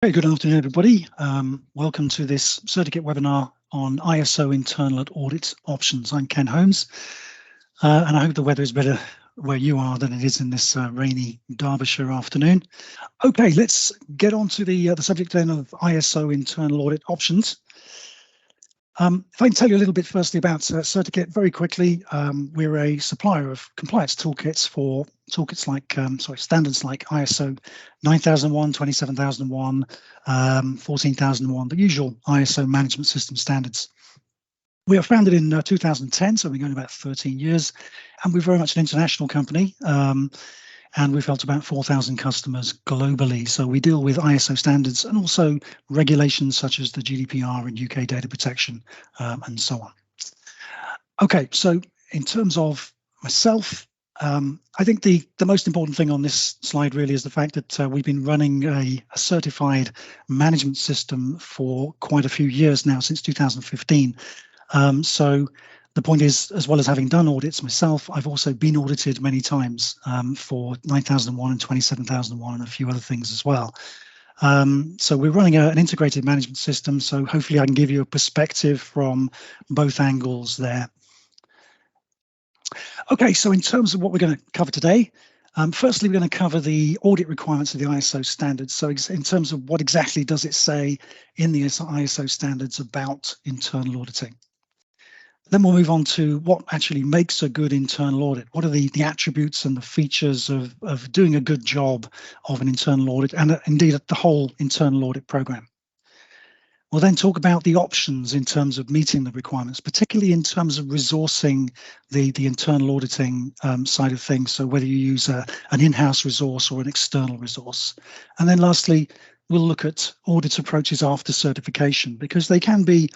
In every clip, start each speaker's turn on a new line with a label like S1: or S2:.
S1: Hey, good afternoon, everybody. Welcome to this CertiKit webinar on ISO internal audit options. I'm Ken Holmes, and I hope the weather is better where you are than it is in this rainy Derbyshire afternoon. Okay, let's get on to the subject then of ISO internal audit options. If I can tell you a little bit firstly about CertiKit very quickly, we're a supplier of compliance toolkits for toolkits like, standards like ISO 9001, 27001, 14001, the usual ISO management system standards. We were founded in 2010, so we're going about 13 years, and we're very much an international company. And we've helped about 4,000 customers globally. So we deal with ISO standards and also regulations such as the GDPR and UK data protection and so on. Okay, so in terms of myself, I think the most important thing on this slide really is the fact that we've been running a certified management system for quite a few years now, since 2015. So the point is, as well as having done audits myself, I've also been audited many times for 9001 and 27001 and a few other things as well. So we're running an integrated management system, so hopefully I can give you a perspective from both angles there. Okay, so in terms of what we're going to cover today, firstly, we're going to cover the audit requirements of the ISO standards. So in terms of what exactly does it say in the ISO standards about internal auditing. Then we'll move on to what actually makes a good internal audit. What are the attributes and the features of doing a good job of an internal audit, and indeed the whole internal audit program. We'll then talk about the options in terms of meeting the requirements, particularly in terms of resourcing the internal auditing side of things. So whether you use an in-house resource or an external resource. And then lastly, we'll look at audit approaches after certification, because they can be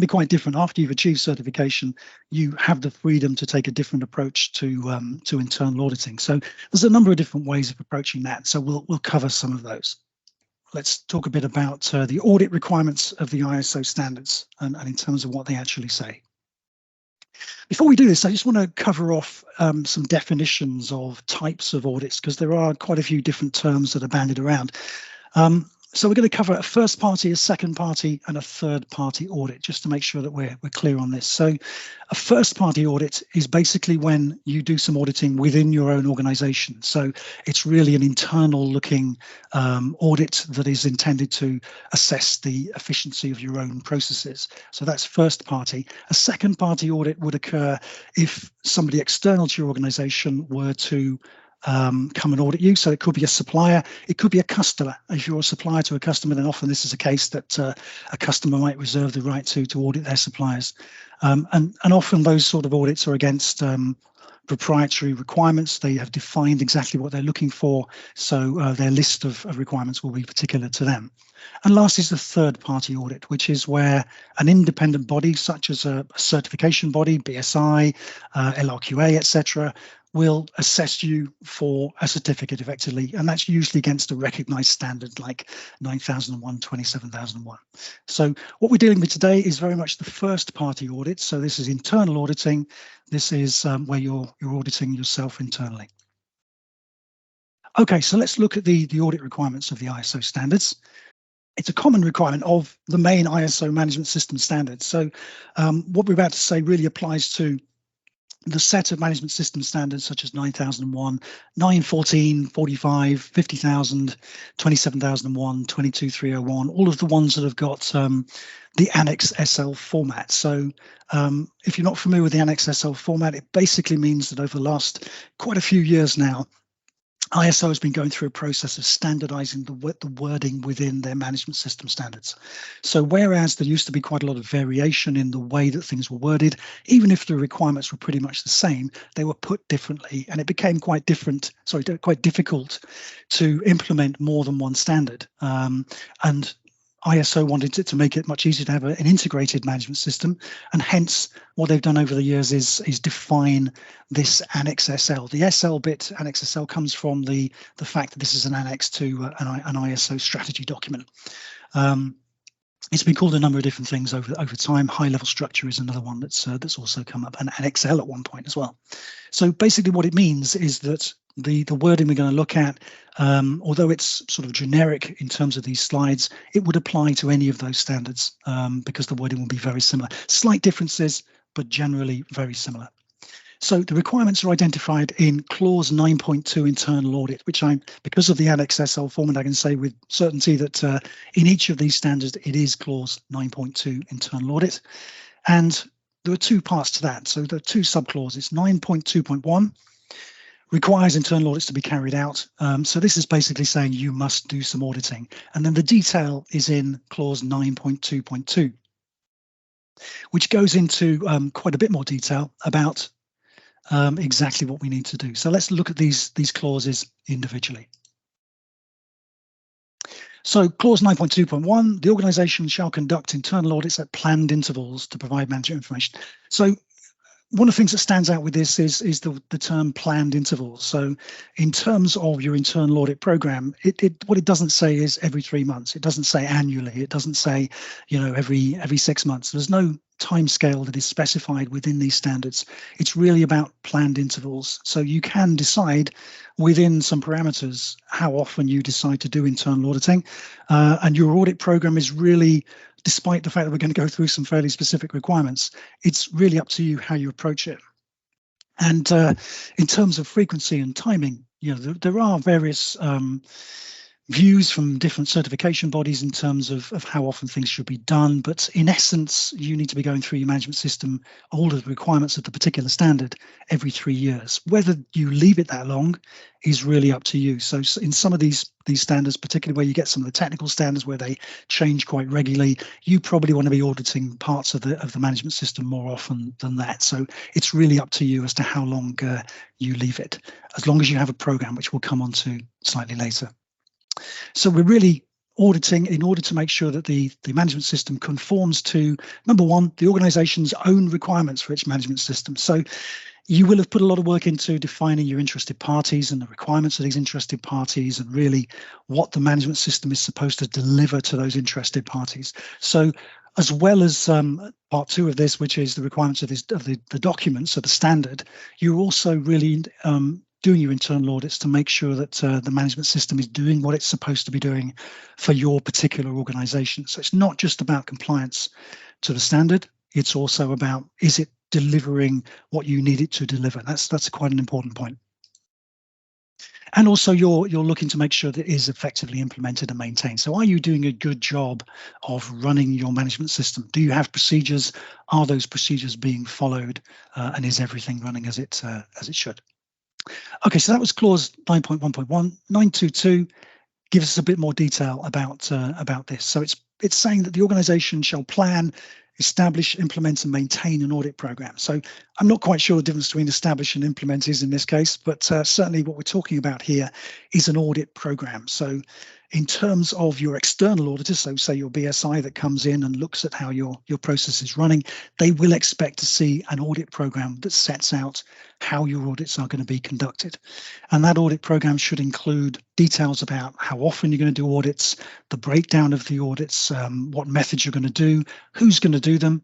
S1: quite different. After you've achieved certification, you have the freedom to take a different approach to internal auditing. So there's a number of different ways of approaching that. So we'll cover some of those. Let's talk a bit about the audit requirements of the ISO standards and in terms of what they actually say. Before we do this, I just want to cover off some definitions of types of audits, because there are quite a few different terms that are bandied around. So we're going to cover a first party, a second party, and a third party audit, just to make sure that we're clear on this. So a first party audit is basically when you do some auditing within your own organization. So it's really an internal looking audit that is intended to assess the efficiency of your own processes. So that's first party. A second party audit would occur if somebody external to your organization were to come and audit you. So it could be a supplier, it could be a customer. If you're a supplier to a customer, then often this is a case that a customer might reserve the right to audit their suppliers. And often those sort of audits are against proprietary requirements. They have defined exactly what they're looking for, so their list of requirements will be particular to them. And last is the third party audit, which is where an independent body such as a certification body, BSI, LRQA, etc., will assess you for a certificate effectively, and that's usually against a recognized standard like 9001, 27001. So what we're dealing with today is very much the first party audit. So this is internal auditing. This is where you're auditing yourself internally. Okay, so let's look at the audit requirements of the ISO standards. It's a common requirement of the main ISO management system standards. So what we're about to say really applies to the set of management system standards such as 9001, 914, 45, 50,000, 27,001, 22301, all of the ones that have got the Annex SL format. So if you're not familiar with the Annex SL format, it basically means that over the last quite a few years now, ISO has been going through a process of standardizing the wording within their management system standards. So whereas there used to be quite a lot of variation in the way that things were worded, even if the requirements were pretty much the same, they were put differently, and it became quite difficult to implement more than one standard. And ISO wanted to make it much easier to have an integrated management system, and hence what they've done over the years is define this Annex SL. The SL bit, Annex SL, comes from the fact that this is an annex to an ISO strategy document. It's been called a number of different things over time. High level structure is another one that's also come up, and Annex L at one point as well. So basically what it means is that the wording we're going to look at, although it's sort of generic in terms of these slides, it would apply to any of those standards because the wording will be very similar. Slight differences, but generally very similar. So the requirements are identified in clause 9.2 internal audit, which because of the Annex SL format, I can say with certainty that in each of these standards, it is clause 9.2 internal audit. And there are two parts to that. So there are two subclauses. 9.2.1 requires internal audits to be carried out. So this is basically saying you must do some auditing. And then the detail is in clause 9.2.2, which goes into quite a bit more detail about exactly what we need to do. So let's look at these clauses individually. So clause 9.2.1, the organisation shall conduct internal audits at planned intervals to provide management information. So one of the things that stands out with this is the term planned intervals. So in terms of your internal audit program, what it doesn't say is every 3 months. It doesn't say annually. It doesn't say, every 6 months. There's no time scale that is specified within these standards. It's really about planned intervals. So you can decide within some parameters how often you decide to do internal auditing, and your audit program is really, despite the fact that we're going to go through some fairly specific requirements, it's really up to you how you approach it. And in terms of frequency and timing, there are various views from different certification bodies in terms of how often things should be done. But in essence, you need to be going through your management system, all of the requirements of the particular standard every 3 years. Whether you leave it that long is really up to you. So in some of these standards, particularly where you get some of the technical standards where they change quite regularly, you probably want to be auditing parts of the management system more often than that. So it's really up to you as to how long you leave it, as long as you have a program, which we'll come on to slightly later. So we're really auditing in order to make sure that the management system conforms to, number one, the organization's own requirements for its management system. So you will have put a lot of work into defining your interested parties and the requirements of these interested parties and really what the management system is supposed to deliver to those interested parties. So as well as part 2 of this, which is the requirements of the documents of the standard, you're also really doing your internal audits to make sure that the management system is doing what it's supposed to be doing for your particular organization. So it's not just about compliance to the standard, it's also about, is it delivering what you need it to deliver? That's quite an important point. And also you're looking to make sure that it is effectively implemented and maintained. So are you doing a good job of running your management system? Do you have procedures? Are those procedures being followed? And is everything running as it should? Okay, so that was clause 9.1.1. 9.2.2 gives us a bit more detail about this. So it's saying that the organisation shall plan, establish, implement, and maintain an audit program. So I'm not quite sure the difference between establish and implement is in this case, but certainly what we're talking about here is an audit program. So in terms of your external auditor, so say your BSI that comes in and looks at how your process is running, they will expect to see an audit program that sets out how your audits are going to be conducted. And that audit program should include details about how often you're going to do audits, the breakdown of the audits, what methods you're going to do, who's going to do them,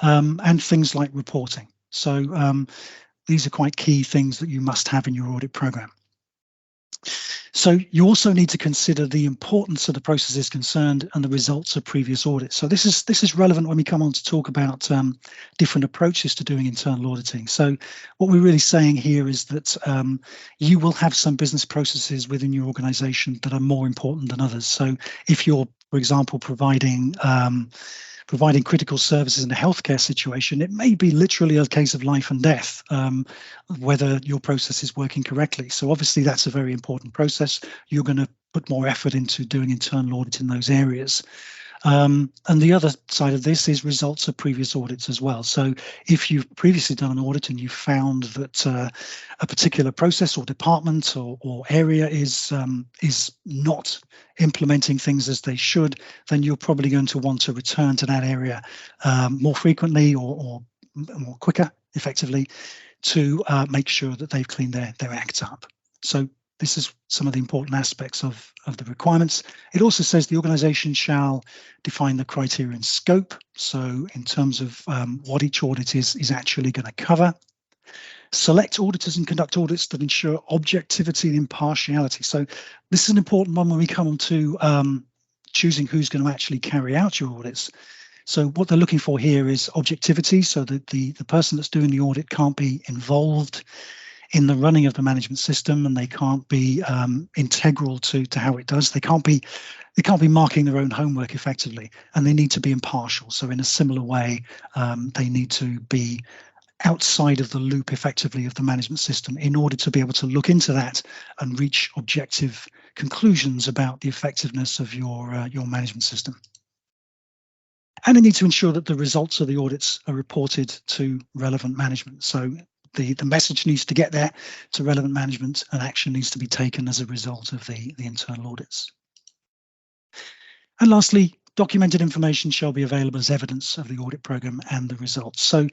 S1: and things like reporting. So these are quite key things that you must have in your audit program. So you also need to consider the importance of the processes concerned and the results of previous audits. So this is relevant when we come on to talk about different approaches to doing internal auditing. So what we're really saying here is that you will have some business processes within your organization that are more important than others. So if you're, for example, providing critical services in a healthcare situation, it may be literally a case of life and death, whether your process is working correctly. So obviously that's a very important process. You're going to put more effort into doing internal audit in those areas. And the other side of this is results of previous audits as well. So if you've previously done an audit and you found that a particular process or department or area is not implementing things as they should, then you're probably going to want to return to that area more frequently or more quicker, effectively, to make sure that they've cleaned their acts up. So this is some of the important aspects of the requirements. It also says the organisation shall define the criteria and scope. So in terms of what each audit is actually going to cover. Select auditors and conduct audits that ensure objectivity and impartiality. So this is an important one when we come to choosing who's going to actually carry out your audits. So what they're looking for here is objectivity, so that the person that's doing the audit can't be involved in the running of the management system, and they can't be integral to how it does. They can't be marking their own homework effectively, and they need to be impartial. So in a similar way, they need to be outside of the loop effectively of the management system in order to be able to look into that and reach objective conclusions about the effectiveness of your management system. And they need to ensure that the results of the audits are reported to relevant management. So the message needs to get there to relevant management, and action needs to be taken as a result of the internal audits. And lastly, documented information shall be available as evidence of the audit program and the results. So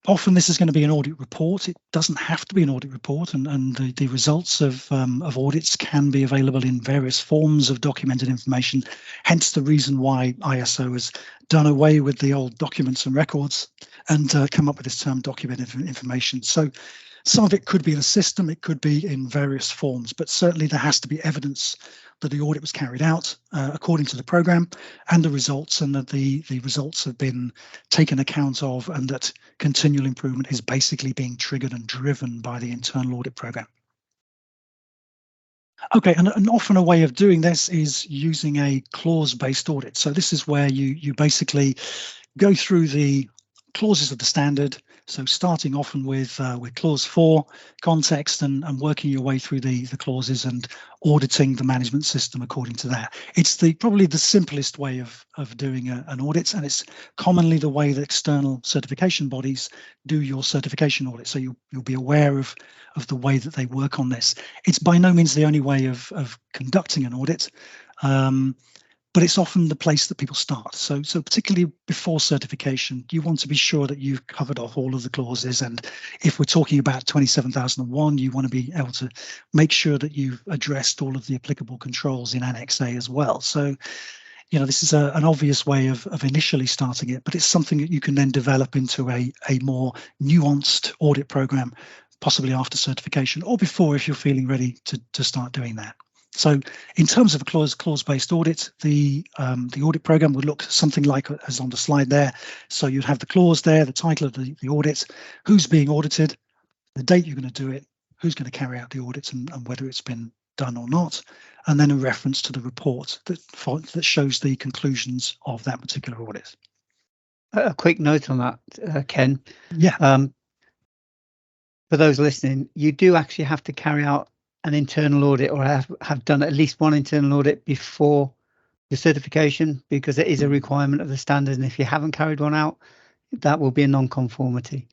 S1: often this is going to be an audit report. It doesn't have to be an audit report, and the results of audits can be available in various forms of documented information. Hence the reason why ISO has done away with the old documents and records and come up with this term documented information. So some of it could be in a system, it could be in various forms, but certainly there has to be evidence that the audit was carried out according to the program and the results, and that the results have been taken account of, and that continual improvement is basically being triggered and driven by the internal audit program. Okay, and often a way of doing this is using a clause-based audit. So this is where you basically go through the clauses of the standard. So starting often with clause 4, context, and working your way through the clauses and auditing the management system according to that. It's probably the simplest way of doing an audit, and it's commonly the way that external certification bodies do your certification audit. So you'll be aware of the way that they work on this. It's by no means the only way of conducting an audit. But it's often the place that people start. So particularly before certification, you want to be sure that you've covered off all of the clauses. And if we're talking about 27001, you want to be able to make sure that you've addressed all of the applicable controls in Annex A as well. So, you know, this is an obvious way of initially starting it, but it's something that you can then develop into a more nuanced audit program, possibly after certification or before, if you're feeling ready to start doing that. So in terms of a clause-based audit, the audit program would look something like as on the slide there. So you'd have the clause there, the title of the audit, who's being audited, the date you're going to do it, who's going to carry out the audit, and whether it's been done or not, and then a reference to the report that shows the conclusions of that particular audit.
S2: A quick note on that, Ken.
S1: Yeah.
S2: For those listening, you do actually have to carry out an internal audit, or have done at least one internal audit before your certification, because it is a requirement of the standard, and if you haven't carried one out, that will be a non-conformity.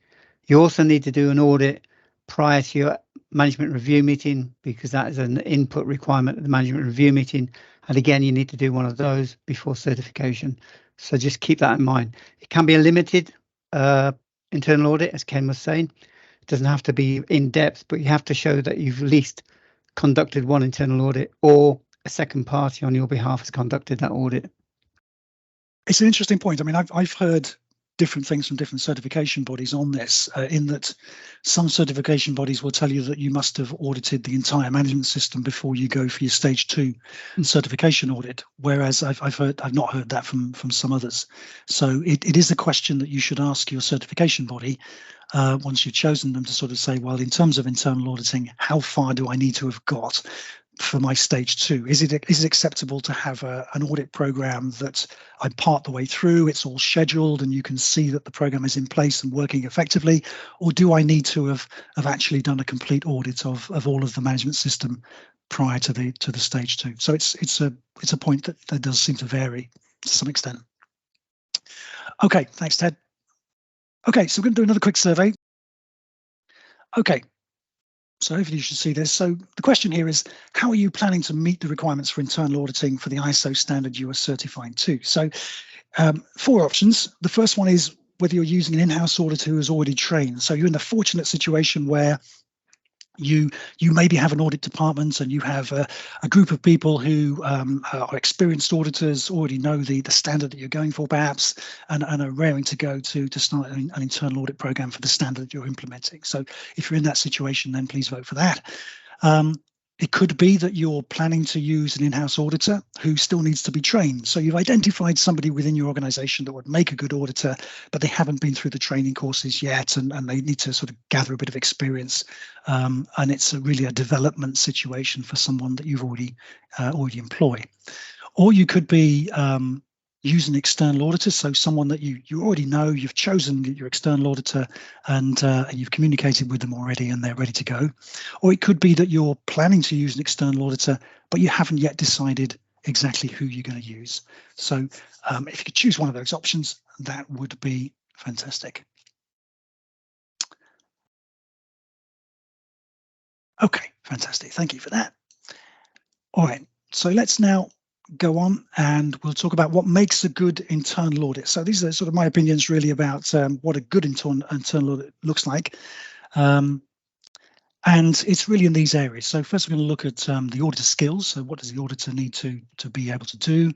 S2: You also need to do an audit prior to your management review meeting, because that is an input requirement of the management review meeting, and again you need to do one of those before certification. So just keep that in mind. It can be a limited internal audit, as Ken was saying. It doesn't have to be in depth, but you have to show that you've at least conducted one internal audit, or a second party on your behalf has conducted that audit.
S1: It's an interesting point. I mean, I've heard different things from different certification bodies on this, in that some certification bodies will tell you that you must have audited the entire management system before you go for your stage 2 certification audit, whereas I've not heard that from some others. So it is a question that you should ask your certification body once you've chosen them, to sort of say, well, in terms of internal auditing, how far do I need to have got for my stage 2? Is it acceptable to have an audit program that I'm part the way through, it's all scheduled, and you can see that the program is in place and working effectively, or do I need to have actually done a complete audit of all of the management system prior to the stage 2? So it's a point that does seem to vary to some extent. Okay, thanks, Ted. Okay, so we're going to do another quick survey. Okay, so hopefully you should see this. So the question here is, how are you planning to meet the requirements for internal auditing for the ISO standard you are certifying to? So 4 options. The first one is whether you're using an in-house auditor who is already trained. So you're in the fortunate situation where You maybe have an audit department and you have a group of people who are experienced auditors, already know the standard that you're going for perhaps, and are raring to go to start an internal audit program for the standard that you're implementing. So if you're in that situation, then please vote for that. It could be that you're planning to use an in-house auditor who still needs to be trained. So you've identified somebody within your organization that would make a good auditor, but they haven't been through the training courses yet, and they need to sort of gather a bit of experience. And it's really a development situation for someone that you've already employ. Or you could be use an external auditor, so someone that you already know, you've chosen your external auditor, and you've communicated with them already and they're ready to go. Or it could be that you're planning to use an external auditor, but you haven't yet decided exactly who you're going to use. So if you could choose one of those options, that would be fantastic. Okay, fantastic. Thank you for that. All right, so let's now go on and we'll talk about what makes a good internal audit. So these are sort of my opinions really about what a good internal audit looks like. And it's really in these areas. So first we're going to look at the auditor skills. So what does the auditor need to be able to do?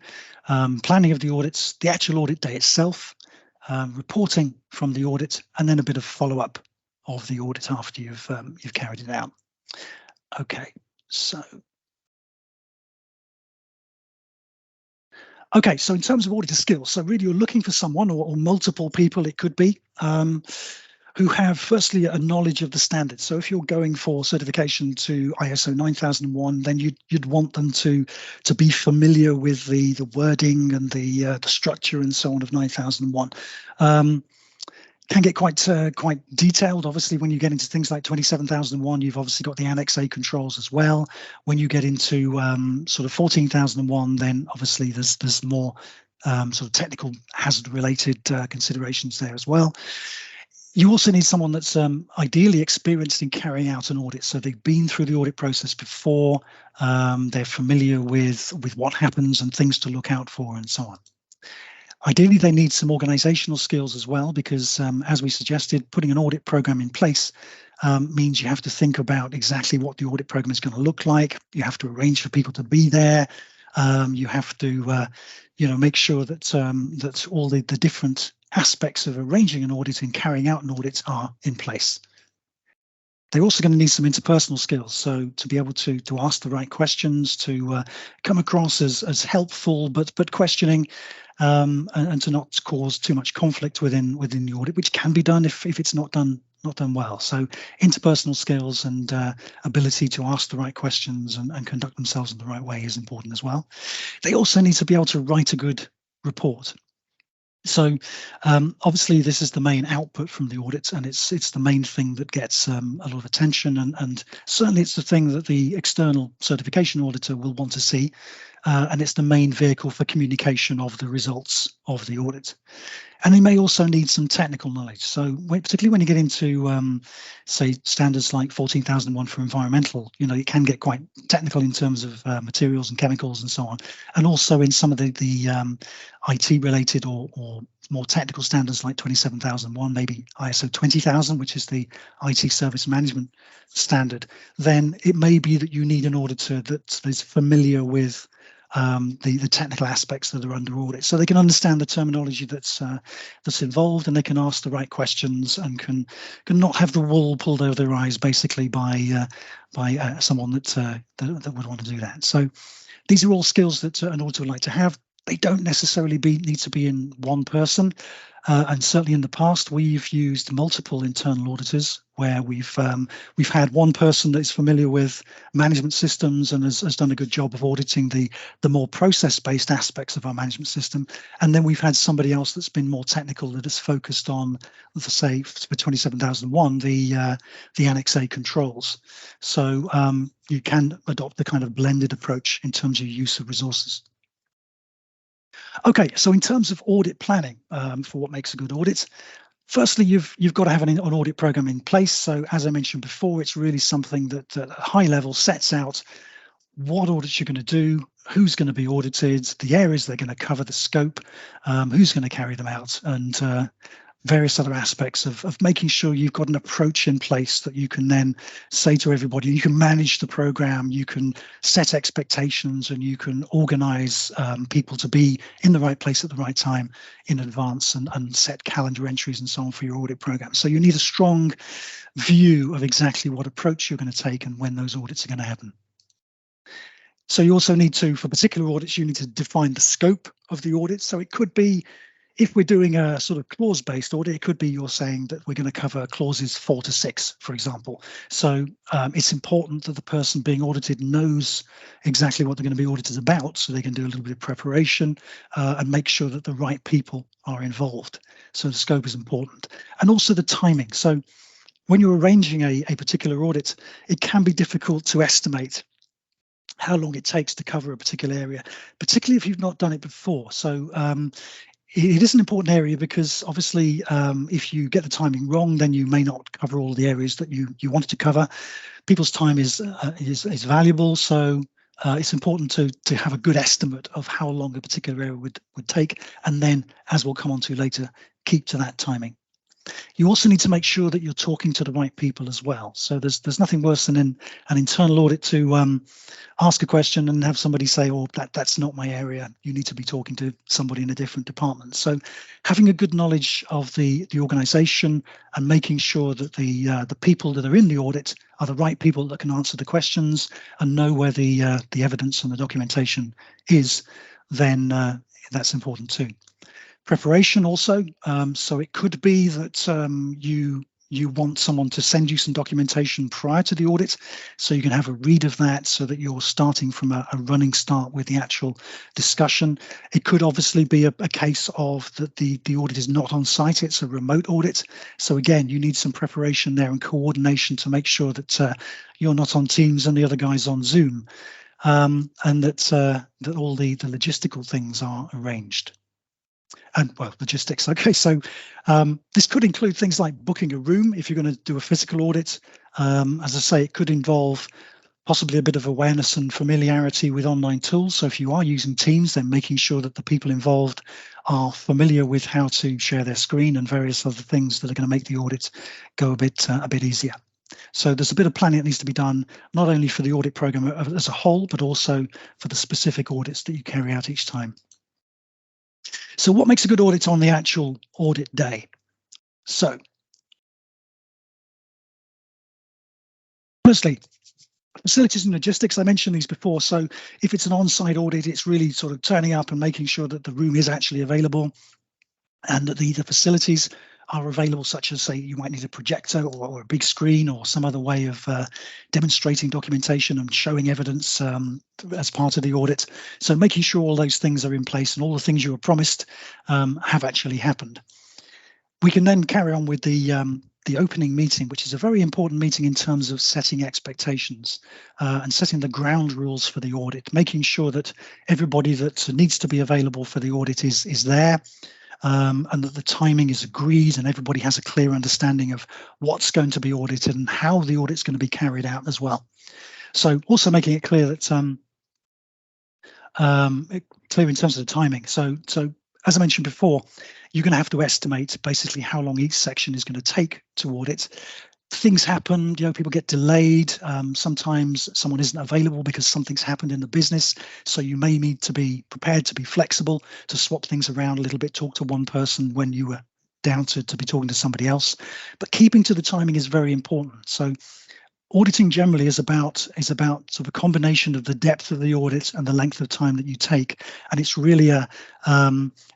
S1: Planning of the audits, the actual audit day itself, reporting from the audit, and then a bit of follow-up of the audit after you've carried it out. Okay, so okay, so in terms of auditor skills, so really you're looking for someone or multiple people, it could be, who have firstly a knowledge of the standards. So if you're going for certification to ISO 9001, then you'd want them to be familiar with the wording and the structure and so on of 9001. Can get quite detailed. Obviously, when you get into things like 27001, you've obviously got the Annex A controls as well. When you get into sort of 14001, then obviously there's more sort of technical hazard-related considerations there as well. You also need someone that's ideally experienced in carrying out an audit. So they've been through the audit process before, they're familiar with what happens and things to look out for and so on. Ideally, they need some organizational skills as well, because as we suggested, putting an audit program in place means you have to think about exactly what the audit program is going to look like. You have to arrange for people to be there. You have to, make sure that that all the different aspects of arranging an audit and carrying out an audit are in place. They're also going to need some interpersonal skills, so to be able to ask the right questions, to come across as helpful but questioning, and to not cause too much conflict within the audit, which can be done if it's not done well. So interpersonal skills and ability to ask the right questions and conduct themselves in the right way is important as well. They also need to be able to write a good report. So obviously this is the main output from the audit, and it's the main thing that gets a lot of attention, and certainly it's the thing that the external certification auditor will want to see, and it's the main vehicle for communication of the results of the audit. And they may also need some technical knowledge. So particularly when you get into, say, standards like 14001 for environmental, it can get quite technical in terms of materials and chemicals and so on. And also in some of the IT related or more technical standards like 27001, maybe ISO 20000, which is the IT service management standard, then it may be that you need an auditor that is familiar with the technical aspects that are under audit, so they can understand the terminology that's involved, and they can ask the right questions and can not have the wool pulled over their eyes, basically, by someone that would want to do that. So these are all skills that an auditor would like to have. They don't necessarily need to be in one person. And certainly in the past, we've used multiple internal auditors where we've had one person that is familiar with management systems and has done a good job of auditing the more process-based aspects of our management system. And then we've had somebody else that's been more technical, that is focused on, let's say, for 27001, the Annex A controls. So you can adopt the kind of blended approach in terms of use of resources. Okay, so in terms of audit planning for what makes a good audit, firstly, you've got to have an audit program in place. So as I mentioned before, it's really something that at a high level sets out what audits you're going to do, who's going to be audited, the areas they're going to cover, the scope, who's going to carry them out, and various other aspects of making sure you've got an approach in place that you can then say to everybody. You can manage the program, you can set expectations, and you can organize people to be in the right place at the right time in advance, and set calendar entries and so on for your audit program. So you need a strong view of exactly what approach you're going to take and when those audits are going to happen. So you also need to, for particular audits, you need to define the scope of the audit. So it could be, if we're doing a sort of clause-based audit, it could be you're saying that we're going to cover clauses 4 to 6, for example. So it's important that the person being audited knows exactly what they're going to be audited about, so they can do a little bit of preparation and make sure that the right people are involved. So the scope is important. And also the timing. So when you're arranging a particular audit, it can be difficult to estimate how long it takes to cover a particular area, particularly if you've not done it before. So it is an important area because obviously if you get the timing wrong, then you may not cover all the areas that you wanted to cover. People's time is valuable, so it's important to have a good estimate of how long a particular area would take, and then, as we'll come on to later, keep to that timing. You also need to make sure that you're talking to the right people as well. So there's nothing worse than in an internal audit to ask a question and have somebody say, "Oh, that's not my area. You need to be talking to somebody in a different department." So having a good knowledge of the organisation and making sure that the people that are in the audit are the right people that can answer the questions and know where the evidence and the documentation is, then that's important too. Preparation also, so it could be that you want someone to send you some documentation prior to the audit, so you can have a read of that, so that you're starting from a running start with the actual discussion. It could obviously be a case of that the audit is not on site, it's a remote audit. So again, you need some preparation there and coordination to make sure that you're not on Teams and the other guy's on Zoom, and that all the logistical things are arranged. And well, logistics. Okay, so this could include things like booking a room if you're going to do a physical audit. As I say, it could involve possibly a bit of awareness and familiarity with online tools. So if you are using Teams, then making sure that the people involved are familiar with how to share their screen and various other things that are going to make the audit go a bit easier. So there's a bit of planning that needs to be done, not only for the audit program as a whole, but also for the specific audits that you carry out each time. So what makes a good audit on the actual audit day? So firstly, facilities and logistics. I mentioned these before. So if it's an on-site audit, it's really sort of turning up and making sure that the room is actually available and that the facilities are available, such as, say, you might need a projector or a big screen or some other way of demonstrating documentation and showing evidence as part of the audit. So making sure all those things are in place and all the things you were promised have actually happened. We can then carry on with the opening meeting, which is a very important meeting in terms of setting expectations and setting the ground rules for the audit, making sure that everybody that needs to be available for the audit is there. And that the timing is agreed and everybody has a clear understanding of what's going to be audited and how the audit's going to be carried out as well. So also making it clear that clear in terms of the timing. So as I mentioned before, you're going to have to estimate basically how long each section is going to take to audit. Things happen, people get delayed. Sometimes someone isn't available because something's happened in the business. So you may need to be prepared to be flexible, to swap things around a little bit, talk to one person when you were down to be talking to somebody else. But keeping to the timing is very important. So auditing generally is about sort of a combination of the depth of the audit and the length of time that you take. And it's really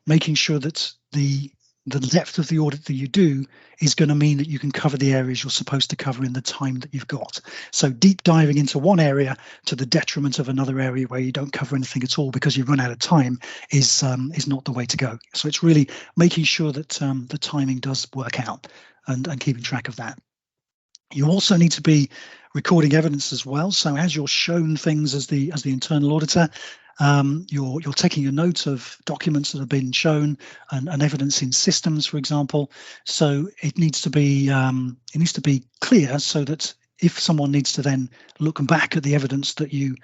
S1: making sure that the depth of the audit that you do is going to mean that you can cover the areas you're supposed to cover in the time that you've got. So deep diving into one area to the detriment of another area where you don't cover anything at all because you've run out of time is not the way to go. So it's really making sure that the timing does work out and keeping track of that. You also need to be recording evidence as well. So as you're shown things as the internal auditor, you're taking a note of documents that have been shown and evidence in systems, for example. So it needs to be clear so that if someone needs to then look back at the evidence that you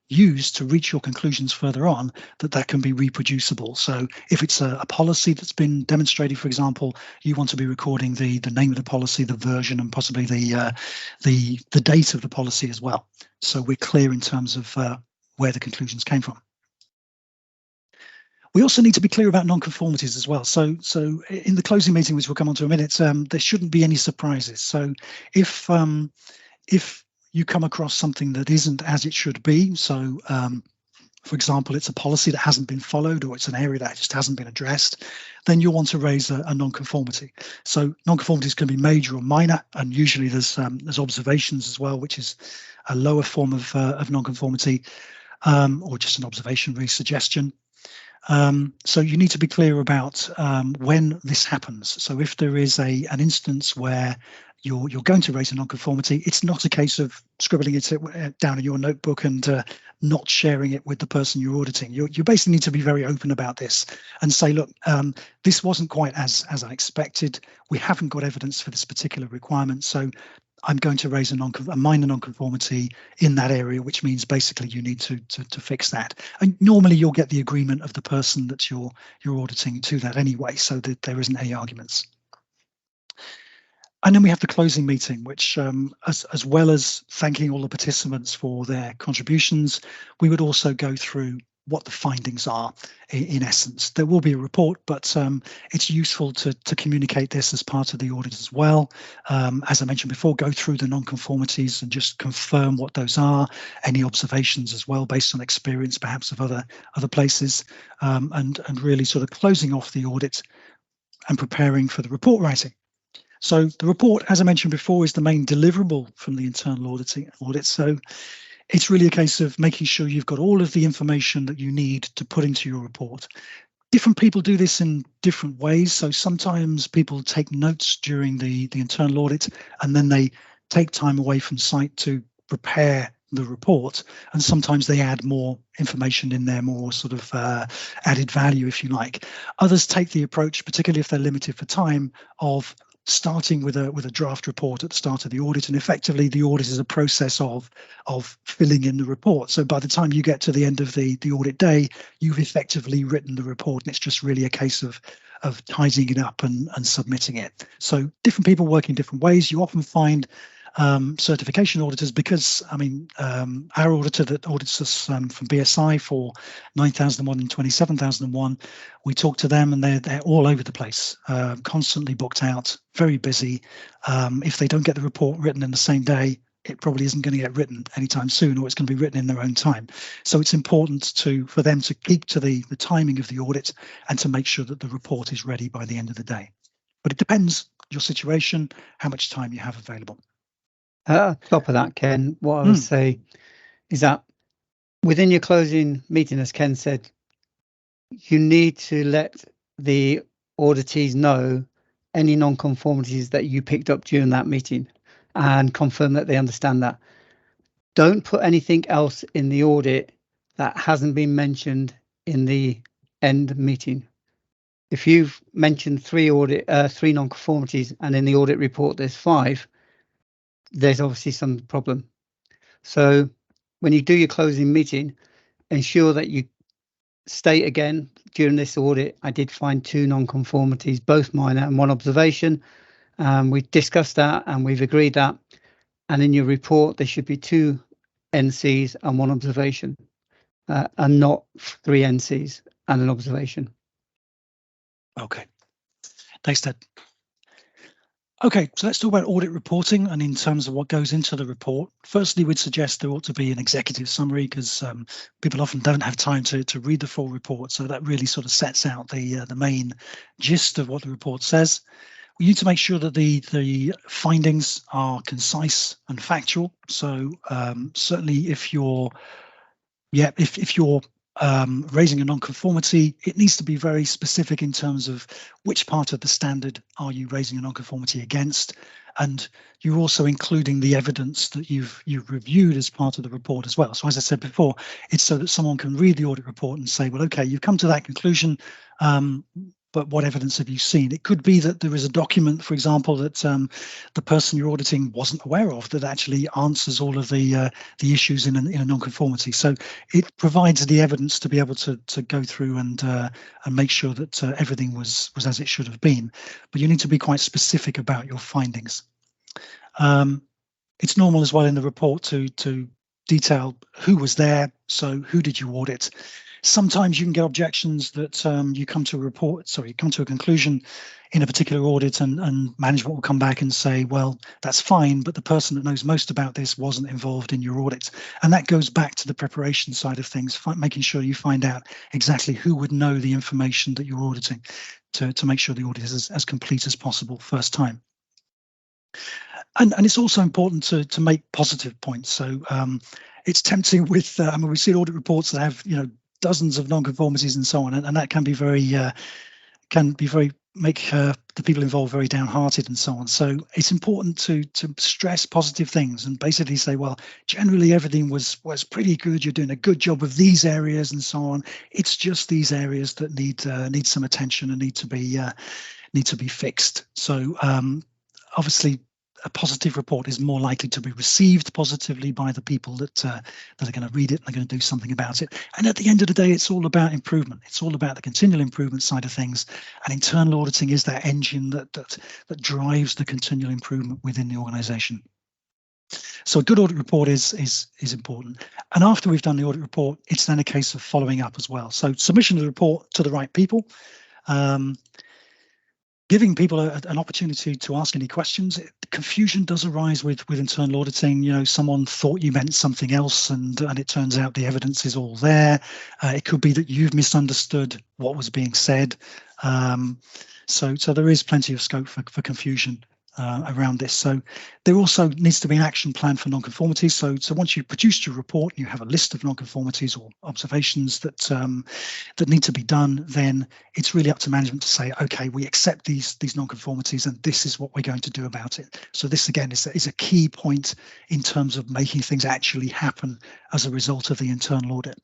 S1: use to reach your conclusions further on, that can be reproducible. So if it's a policy that's been demonstrated, for example, you want to be recording the name of the policy, the version, and possibly the date of the policy as well. So we're clear in terms of where the conclusions came from. We also need to be clear about non-conformities as well. So in the closing meeting, which we'll come on to in a minute, there shouldn't be any surprises. So if you come across something that isn't as it should be, so for example, it's a policy that hasn't been followed, or it's an area that just hasn't been addressed, then you'll want to raise a non-conformity. So non-conformities can be major or minor, and usually there's observations as well, which is a lower form of non-conformity, or just an observation, really suggestion. So you need to be clear about when this happens. So if there is an instance where you're going to raise a non-conformity, it's not a case of scribbling it down in your notebook and not sharing it with the person you're auditing. You basically need to be very open about this and say, look, this wasn't quite as I expected. We haven't got evidence for this particular requirement, so I'm going to raise a minor non-conformity in that area, which means basically you need to fix that. And normally you'll get the agreement of the person that you're auditing to that anyway, so that there isn't any arguments. And then we have the closing meeting, which as well as thanking all the participants for their contributions, we would also go through what the findings are in essence. There will be a report, but it's useful to communicate this as part of the audit as well. As I mentioned before, go through the non-conformities and just confirm what those are, any observations as well based on experience perhaps of other places, and really sort of closing off the audit and preparing for the report writing. So the report, as I mentioned before, is the main deliverable from the internal audit. So it's really a case of making sure you've got all of the information that you need to put into your report. Different people do this in different ways. So sometimes people take notes during the internal audit, and then they take time away from site to prepare the report. And sometimes they add more information in there, more sort of added value, if you like. Others take the approach, particularly if they're limited for time, of starting with a draft report at the start of the audit, and effectively the audit is a process of filling in the report. So by the time you get to the end of the audit day, you've effectively written the report, and it's just really a case of tidying it up and submitting it. So different people work in different ways. You often find certification auditors, because I mean our auditor that audits us from BSI for 9001 and 27001, we talk to them and they're all over the place, constantly booked out, very busy. If they don't get the report written in the same day, it probably isn't going to get written anytime soon, or it's going to be written in their own time. So it's important for them to keep to the timing of the audit and to make sure that the report is ready by the end of the day. But it depends your situation, how much time you have available.
S2: Top of that, Ken, what I would say is that within your closing meeting, as Ken said, you need to let the auditees know any non-conformities that you picked up during that meeting and confirm that they understand that. Don't put anything else in the audit that hasn't been mentioned in the end meeting. If you've mentioned three non-conformities and in the audit report there's 5, there's obviously some problem. So when you do your closing meeting, ensure that you state again, during this audit, I did find 2 non-conformities, both minor and 1 observation. We discussed that and we've agreed that. And in your report, there should be 2 NCs and 1 observation, and not 3 NCs and an observation.
S1: Okay, thanks, Ted. Okay, so let's talk about audit reporting, and in terms of what goes into the report. Firstly, we'd suggest there ought to be an executive summary, because people often don't have time to read the full report. So that really sort of sets out the main gist of what the report says. We need to make sure that the findings are concise and factual. So certainly if you're raising a non-conformity, it needs to be very specific in terms of which part of the standard are you raising a non-conformity against, and you're also including the evidence that you've reviewed as part of the report as well. So as I said before, it's so that someone can read the audit report and say, well, okay, you've come to that conclusion. but what evidence have you seen? It could be that there is a document, for example, that the person you're auditing wasn't aware of that actually answers all of the issues in a non-conformity. So it provides the evidence to be able to go through and make sure that everything was as it should have been. But you need to be quite specific about your findings. It's normal as well in the report to detail who was there. So who did you audit? Sometimes you can get objections that you come to a conclusion in a particular audit, and management will come back and say, well, that's fine, but the person that knows most about this wasn't involved in your audit. And that goes back to the preparation side of things, making sure you find out exactly who would know the information that you're auditing to make sure the audit is as complete as possible first time. And it's also important to make positive points. So it's tempting with, we see audit reports that have, dozens of non-conformities and so on, and that can be make the people involved very downhearted and so on. So it's important to stress positive things and basically say, well, generally everything was pretty good. You're doing a good job of these areas and so on. It's just these areas that need some attention and need to be fixed. So obviously, a positive report is more likely to be received positively by the people that are going to read it and they're going to do something about it. And at the end of the day, it's all about improvement. It's all about the continual improvement side of things. And internal auditing is that engine that drives the continual improvement within the organization. So a good audit report is important. And after we've done the audit report, it's then a case of following up as well. So submission of the report to the right people. Giving people an opportunity to ask any questions. Confusion does arise with internal auditing. Someone thought you meant something else, and it turns out the evidence is all there. It could be that you've misunderstood what was being said. So there is plenty of scope for confusion around this. So there also needs to be an action plan for non-conformities. So once you've produced your report, you have a list of non-conformities or observations that need to be done. Then it's really up to management to say, okay, we accept these non-conformities, and this is what we're going to do about it. So this again is a key point in terms of making things actually happen as a result of the internal audit.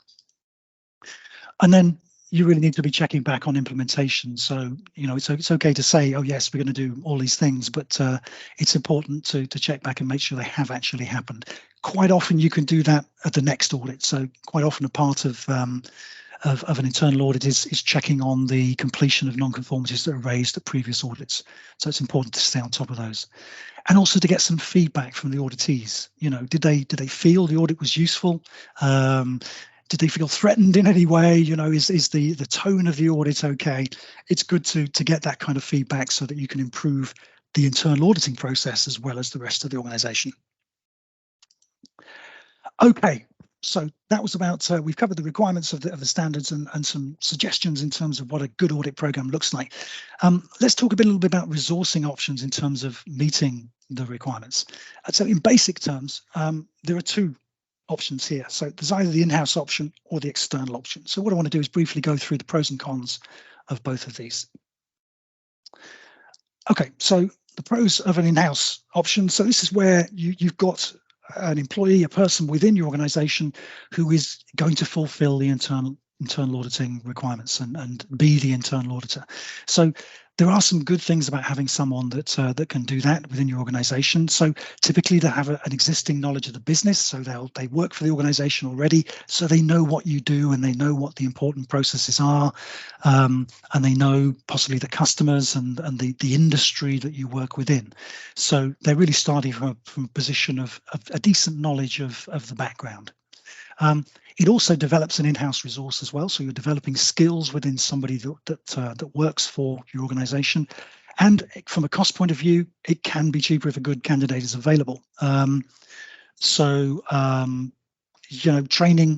S1: And then you really need to be checking back on implementation. So, it's okay to say, oh, yes, we're going to do all these things, but it's important to check back and make sure they have actually happened. Quite often you can do that at the next audit. So quite often a part of an internal audit is checking on the completion of non-conformities that are raised at previous audits. So it's important to stay on top of those. And also to get some feedback from the auditees. Did they feel the audit was useful? Did they feel threatened in any way? Is the tone of the audit okay? It's good to get that kind of feedback so that you can improve the internal auditing process as well as the rest of the organization. Okay, so that was about, we've covered the requirements of the standards and some suggestions in terms of what a good audit program looks like. Let's talk a little bit about resourcing options in terms of meeting the requirements. So in basic terms, there are two options here. So there's either the in-house option or the external option. So what I want to do is briefly go through the pros and cons of both of these. Okay, so the pros of an in-house option. So this is where you've got an employee, a person within your organization who is going to fulfill the internal auditing requirements and be the internal auditor. So there are some good things about having someone that can do that within your organization. So typically they have an existing knowledge of the business, so they work for the organization already, so they know what you do and they know what the important processes are, and they know possibly the customers and the industry that you work within. So they're really starting from a position of a decent knowledge of the background. It also develops an in-house resource as well. So you're developing skills within somebody that works for your organization. And from a cost point of view, it can be cheaper if a good candidate is available. Training,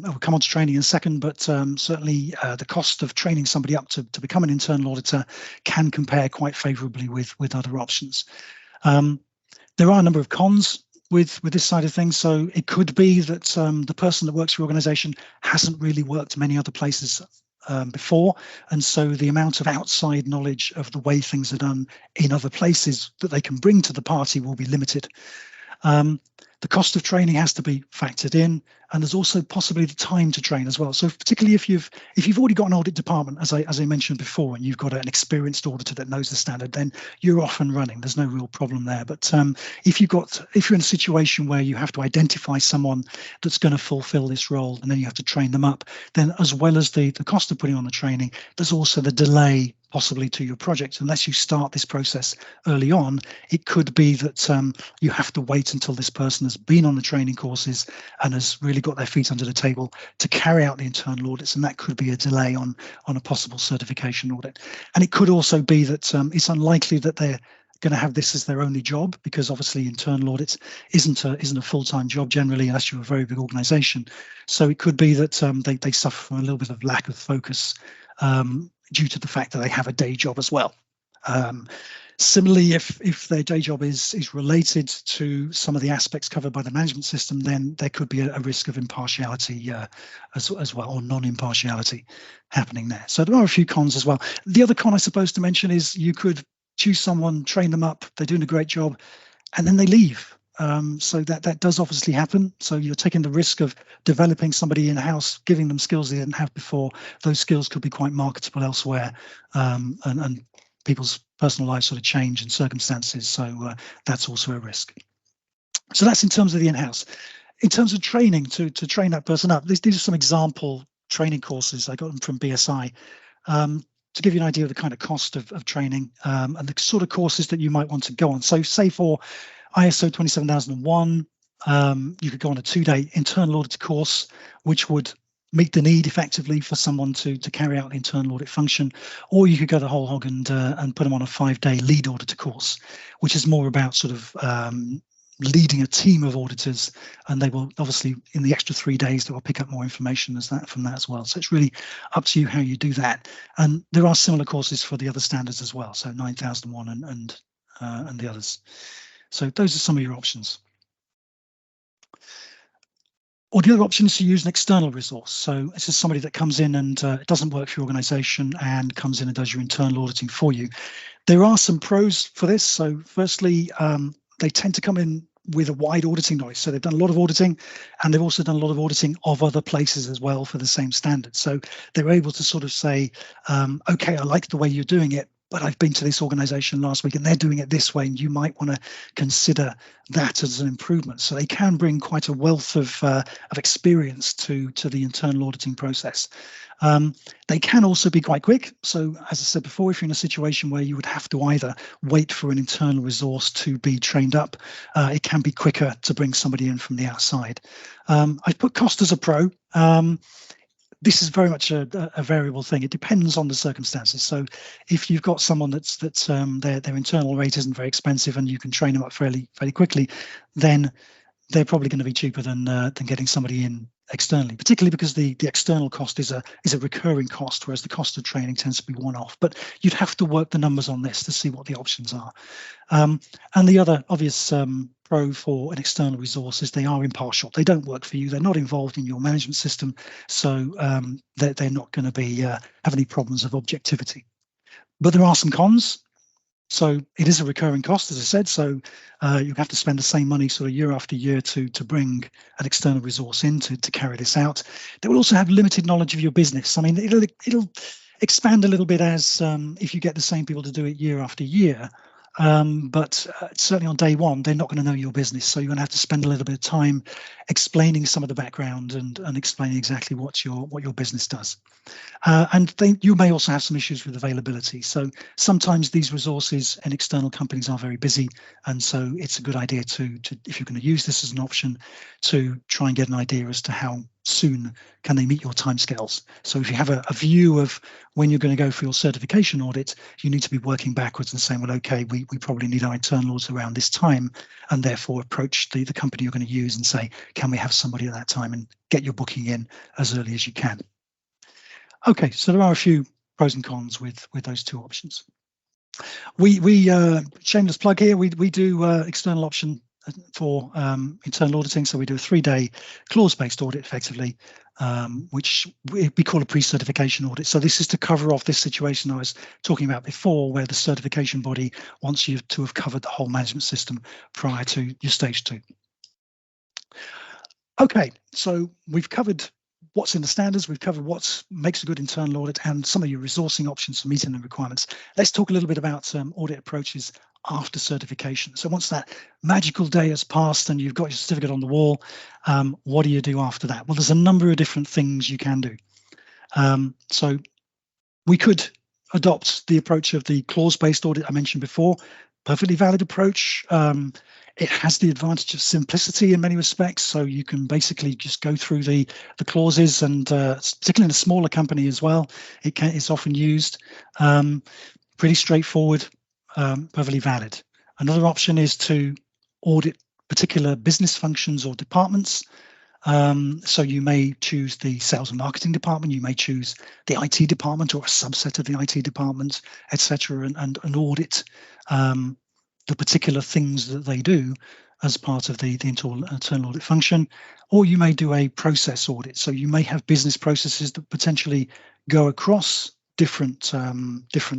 S1: we'll come on to training in a second, but certainly the cost of training somebody up to become an internal auditor can compare quite favorably with other options. There are a number of cons with this side of things. So it could be that the person that works for your organization hasn't really worked many other places before. And so the amount of outside knowledge of the way things are done in other places that they can bring to the party will be limited. The cost of training has to be factored in, and there's also possibly the time to train as well. So particularly if you've already got an audit department, as I mentioned before, and you've got an experienced auditor that knows the standard, then you're off and running. There's no real problem there. But if you're in a situation where you have to identify someone that's going to fulfill this role, and then you have to train them up, then as well as the cost of putting on the training, there's also the delay possibly to your project. Unless you start this process early on, it could be that you have to wait until this person has been on the training courses and has really got their feet under the table to carry out the internal audits, and that could be a delay on a possible certification audit. And it could also be that it's unlikely that they're going to have this as their only job, because obviously internal audits isn't a full-time job generally, unless you're a very big organization. So it could be that they suffer from a little bit of lack of focus due to the fact that they have a day job as well. Similarly, if their day job is related to some of the aspects covered by the management system, then there could be a risk of impartiality as well, or non-impartiality happening there. So there are a few cons as well. The other con I suppose to mention is you could choose someone, train them up, they're doing a great job, and then they leave. So that does obviously happen. So you're taking the risk of developing somebody in-house, giving them skills they didn't have before. Those skills could be quite marketable elsewhere, and people's personal lives sort of change and circumstances. So that's also a risk. So that's in terms of the in-house. In terms of training, to train that person up, these are some example training courses. I got them from BSI. To give you an idea of the kind of cost of training and the sort of courses that you might want to go on. So say for ISO 27001, you could go on a 2-day internal audit course, which would meet the need effectively for someone to carry out the internal audit function, or you could go the whole hog and put them on a 5-day lead auditor course, which is more about sort of leading a team of auditors, and they will obviously in the extra 3 days they will pick up more information from that as well. So it's really up to you how you do that. And there are similar courses for the other standards as well, so 9001 and the others. So those are some of your options. Or the other option is to use an external resource. So this is somebody that comes in and it doesn't work for your organization and comes in and does your internal auditing for you. There are some pros for this. So firstly, they tend to come in with a wide auditing knowledge. So they've done a lot of auditing, and they've also done a lot of auditing of other places as well for the same standard. So they're able to sort of say, okay, I like the way you're doing it, but I've been to this organization last week and they're doing it this way, and you might want to consider that as an improvement. So they can bring quite a wealth of experience to the internal auditing process. They can also be quite quick. So as I said before, if you're in a situation where you would have to either wait for an internal resource to be trained up, it can be quicker to bring somebody in from the outside. I've put cost as a pro. This is very much a variable thing. It depends on the circumstances. So if you've got someone that's their internal rate isn't very expensive and you can train them up fairly quickly, then they're probably going to be cheaper than getting somebody in externally, particularly because the external cost is a recurring cost, whereas the cost of training tends to be one-off. But you'd have to work the numbers on this to see what the options are. And the other obvious pro for an external resource is they are impartial. They don't work for you. They're not involved in your management system, so they're not going to be have any problems of objectivity. But there are some cons. So it is a recurring cost, as I said. So you have to spend the same money sort of year after year to bring an external resource in to carry this out. They will also have limited knowledge of your business. I mean, it'll expand a little bit as if you get the same people to do it year after year. But certainly on day one, they're not going to know your business. So you're going to have to spend a little bit of time explaining some of the background and explaining exactly what your business does. And you may also have some issues with availability. So sometimes these resources and external companies are very busy. And so it's a good idea to if you're going to use this as an option, to try and get an idea as to how soon can they meet your timescales. So if you have a view of when you're going to go for your certification audit, you need to be working backwards and saying, well, okay, we probably need our internal audit around this time, and therefore approach the company you're going to use and say, can we have somebody at that time, and get your booking in as early as you can. Okay, so there are a few pros and cons with those two options. We shameless plug here, we do external option for internal auditing. So we do a 3-day clause-based audit effectively, which we call a pre-certification audit. So this is to cover off this situation I was talking about before, where the certification body wants you to have covered the whole management system prior to your stage 2. Okay, so we've covered what's in the standards, we've covered what makes a good internal audit and some of your resourcing options for meeting the requirements. Let's talk a little bit about audit approaches after certification. So once that magical day has passed and you've got your certificate on the wall, what do you do after that? Well, there's a number of different things you can do. So we could adopt the approach of the clause-based audit I mentioned before. Perfectly valid approach. It has the advantage of simplicity in many respects, so you can basically just go through the clauses, and particularly in a smaller company as well, it's often used. Pretty straightforward, perfectly valid. Another option is to audit particular business functions or departments. So you may choose the sales and marketing department, you may choose the IT department or a subset of the IT department, etc., and audit the particular things that they do as part of the internal audit function. Or you may do a process audit. So you may have business processes that potentially go across different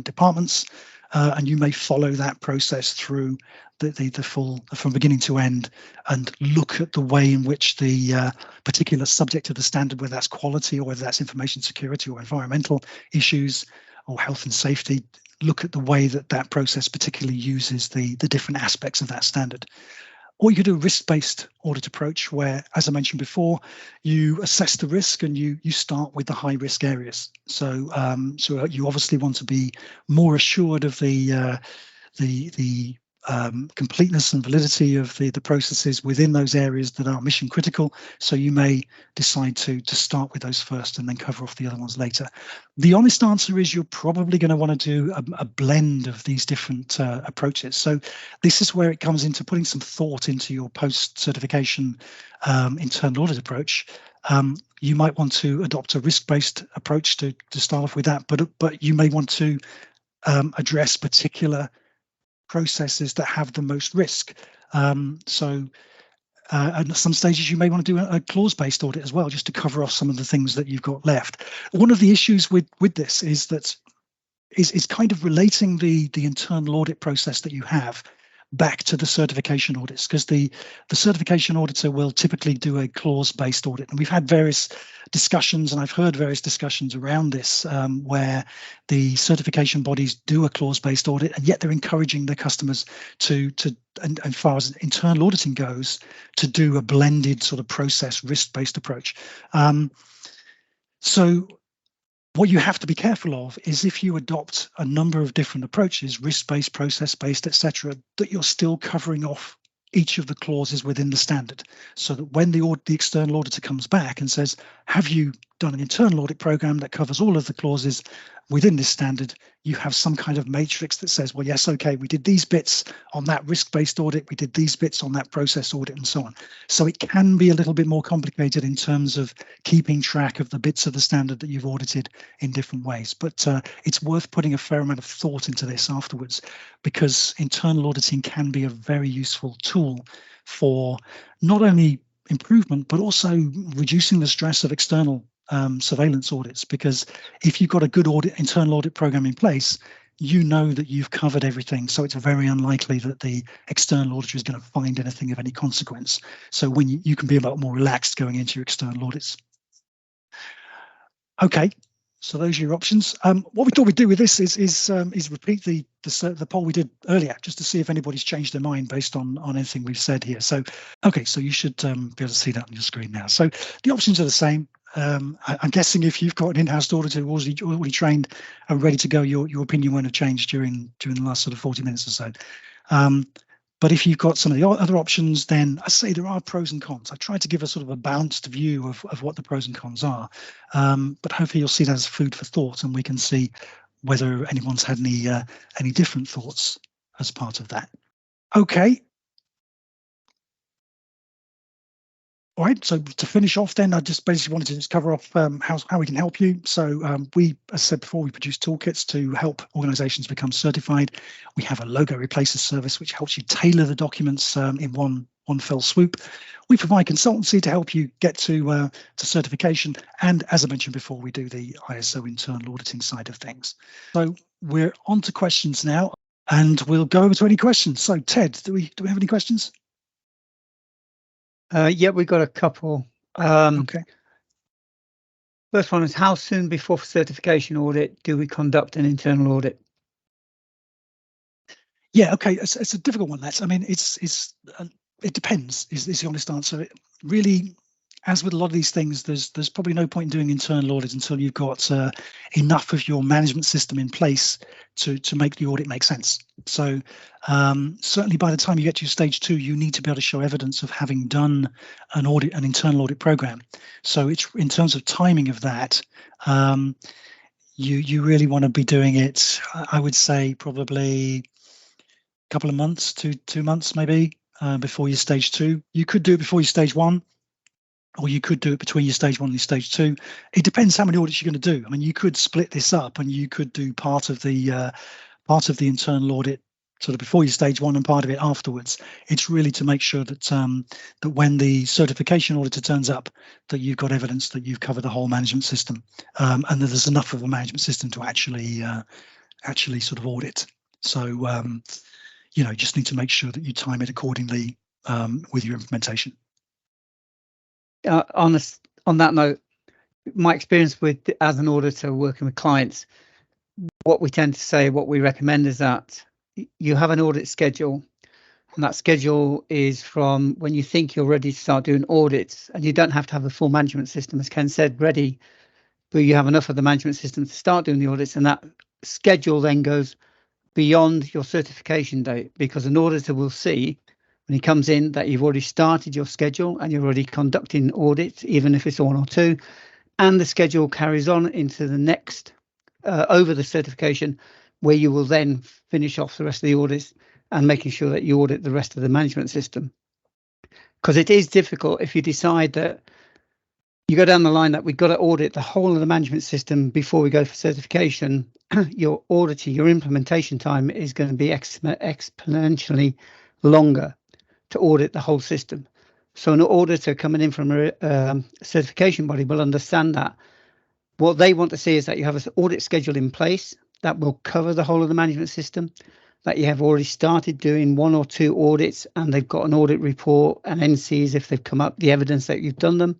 S1: departments, and you may follow that process through the full, from beginning to end, and look at the way in which the particular subject of the standard, whether that's quality or whether that's information security or environmental issues or health and safety, look at the way that that process particularly uses the different aspects of that standard. Or you could do a risk-based audit approach where, as I mentioned before, you assess the risk and you start with the high-risk areas. So you obviously want to be more assured of the completeness and validity of the processes within those areas that are mission critical. So you may decide to start with those first and then cover off the other ones later. The honest answer is you're probably going to want to do a blend of these different approaches. So this is where it comes into putting some thought into your post-certification internal audit approach. You might want to adopt a risk-based approach to start off with that, but you may want to address particular processes that have the most risk. So at some stages you may want to do a clause-based audit as well, just to cover off some of the things that you've got left. One of the issues with this is that is kind of relating the internal audit process that you have back to the certification audits, because the certification auditor will typically do a clause-based audit. And we've had various discussions, and I've heard various discussions around this, where the certification bodies do a clause-based audit, and yet they're encouraging their customers and as far as internal auditing goes, to do a blended sort of process risk-based approach. So what you have to be careful of is if you adopt a number of different approaches, risk-based, process-based, etc., that you're still covering off each of the clauses within the standard, so that when the external auditor comes back and says, have you done an internal audit program that covers all of the clauses within this standard, you have some kind of matrix that says, well, yes, okay, we did these bits on that risk-based audit, we did these bits on that process audit, and so on. So it can be a little bit more complicated in terms of keeping track of the bits of the standard that you've audited in different ways. But it's worth putting a fair amount of thought into this afterwards, because internal auditing can be a very useful tool for not only improvement, but also reducing the stress of external surveillance audits. Because if you've got a good internal audit program in place, you know that you've covered everything. So it's very unlikely that the external auditor is going to find anything of any consequence. So when you can be a lot more relaxed going into your external audits. Okay, so those are your options. What we thought we'd do with this is repeat the poll we did earlier, just to see if anybody's changed their mind based on anything we've said here. So, okay, so you should be able to see that on your screen now. So the options are the same. I'm guessing if you've got an in-house auditor who's already trained and ready to go, your opinion won't have changed during the last sort of 40 minutes or so. But if you've got some of the other options, then I say there are pros and cons. I tried to give a sort of a balanced view of what the pros and cons are, but hopefully you'll see that as food for thought, and we can see whether anyone's had any different thoughts as part of that. Okay. All right, so to finish off then, I just basically wanted to just cover off how we can help you. So as I said before, we produce toolkits to help organizations become certified. We have a logo replacer service, which helps you tailor the documents in one fell swoop. We provide consultancy to help you get to certification. And as I mentioned before, we do the ISO internal auditing side of things. So we're on to questions now, and we'll go over to any questions. So Ted, do we have any questions?
S2: Yeah, we've got a couple
S1: Okay.
S2: First one is, how soon before certification audit do we conduct an internal audit?
S1: Yeah, okay, it's a difficult one. I mean, it depends. Is the honest answer? It really, as with a lot of these things, there's probably no point in doing internal audit until you've got enough of your management system in place to make the audit make sense. So certainly by the time you get to stage 2, you need to be able to show evidence of having done an internal audit program. So it's in terms of timing of that. You really want to be doing it, I would say, probably couple of months to 2 months maybe before your stage 2. You could do it before your stage 1, or you could do it between your stage 1 and your stage 2. It depends how many audits you're going to do. I mean, you could split this up and you could do part of the internal audit sort of before your stage 1 and part of it afterwards. It's really to make sure that that when the certification auditor turns up, that you've got evidence that you've covered the whole management system, and that there's enough of a management system to actually sort of audit. So you just need to make sure that you time it accordingly with your implementation.
S2: On that note, my experience as an auditor working with clients, what we tend to say, what we recommend is that you have an audit schedule, and that schedule is from when you think you're ready to start doing audits, and you don't have to have a full management system, as Ken said, ready, but you have enough of the management system to start doing the audits, and that schedule then goes beyond your certification date, because an auditor will see when he comes in that you've already started your schedule and you're already conducting audits, even if it's 1 or 2, and the schedule carries on into the next over the certification, where you will then finish off the rest of the audits and making sure that you audit the rest of the management system. Because it is difficult if you decide that you go down the line that we've got to audit the whole of the management system before we go for certification. Your auditing, your implementation time is going to be exponentially longer to audit the whole system. So an auditor coming in from a certification body will understand that. What they want to see is that you have an audit schedule in place that will cover the whole of the management system, that you have already started doing 1 or 2 audits and they've got an audit report and NCs if they've come up, the evidence that you've done them,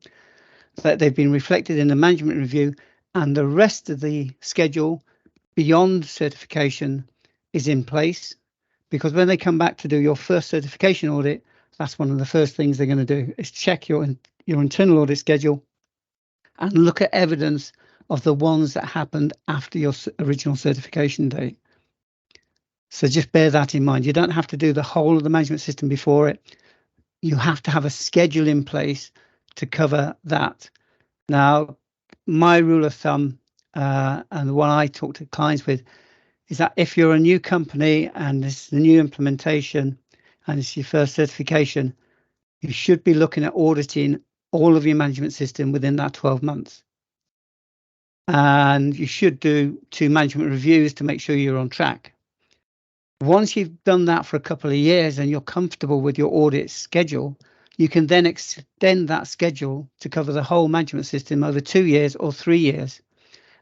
S2: that they've been reflected in the management review, and the rest of the schedule beyond certification is in place. Because when they come back to do your first certification audit, that's one of the first things they're going to do is check your internal audit schedule and look at evidence of the ones that happened after your original certification date. So just bear that in mind. You don't have to do the whole of the management system before it. You have to have a schedule in place to cover that. Now, my rule of thumb, and the one I talk to clients with, is that if you're a new company and it's the new implementation and it's your first certification, you should be looking at auditing all of your management system within that 12 months. And you should do 2 management reviews to make sure you're on track. Once you've done that for a couple of years and you're comfortable with your audit schedule, you can then extend that schedule to cover the whole management system over 2 years or 3 years.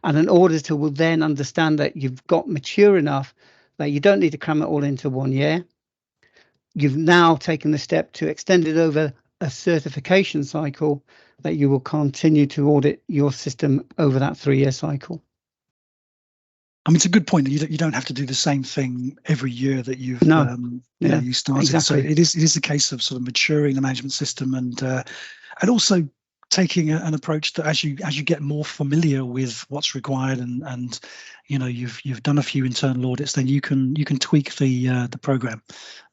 S2: And an auditor will then understand that you've got mature enough that you don't need to cram it all into 1 year. You've now taken the step to extend it over a certification cycle, that you will continue to audit your system over that 3-year cycle.
S1: I mean, it's a good point that you don't have to do the same thing every year that you've you started.
S2: Exactly.
S1: So it is a case of sort of maturing the management system and also taking an approach that as you get more familiar with what's required and you've done a few internal audits, then you can tweak the program.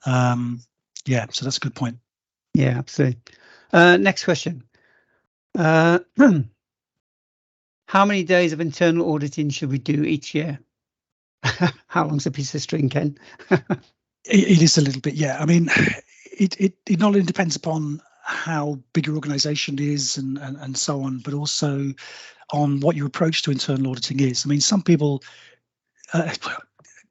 S1: So that's a good point.
S2: Yeah, absolutely. Next question. How many days of internal auditing should we do each year? How long's a piece of string, Ken?
S1: It is a little bit, yeah. I mean, it not only depends upon how big your organization is and so on, but also on what your approach to internal auditing is. I mean, some people